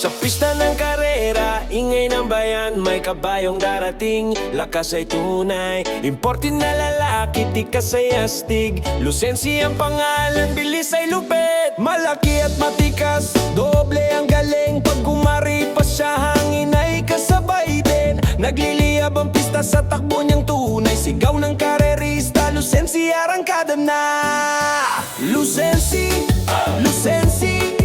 Sa pista ng karera, ingay ng bayan, may kabayong darating, lakas ay tunay. Imported na lalaki, tikas ay astig, Lucensi ang pangalan, bilis ay lupit. Malaki at matikas, doble ang galing, pag gumaripas siya hangin ay kasabay din. Nagliliyab ang pista sa takbo niyang tunay, sigaw ng karerista, Lucensi arangkada na. Lucensi, Lucensi,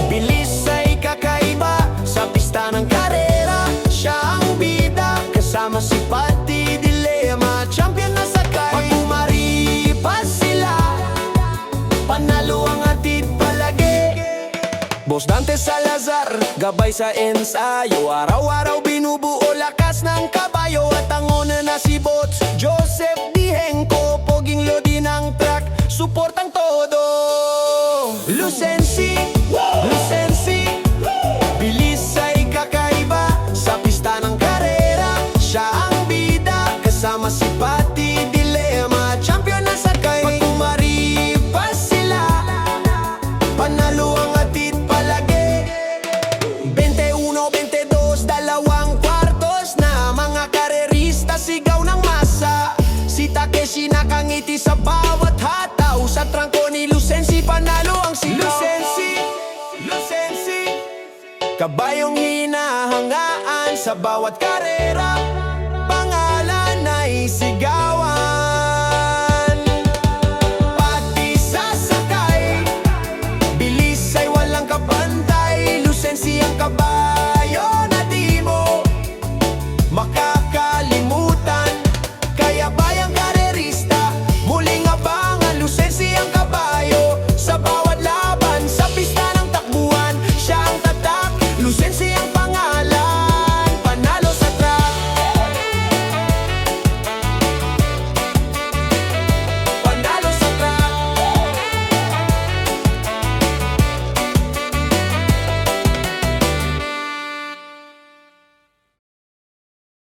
bilis ay kakaiba sa pista ng karera. Siya ang bida, kasama si Pati Dilema, champion na sakay. Pag umaripas sila, panalo ang atid palagi. Boss Dante Salazar, gabay sa ensayo, araw-araw binubuo lakas ng kabayo. At ang una na si Bots Joseph Dihenko, poging lodi ng track, suportang todo. Lucensi, Lucensi, bilis ay kakaiba sa pista ng karera. Siya ang bida, kasama si Pati Dilema, champion na sakay. Pag umaripas sila, panalo ang atid palagi. 21-22, dalawang kwartos na mga karerista, sigaw ng masa. Si Takeshi nakangiti sa bawat hataw, sa trangko ni Lucensi panalo ang sigaw. Lucensi, Lucensi, kabayong hinahangaan sa bawat karera.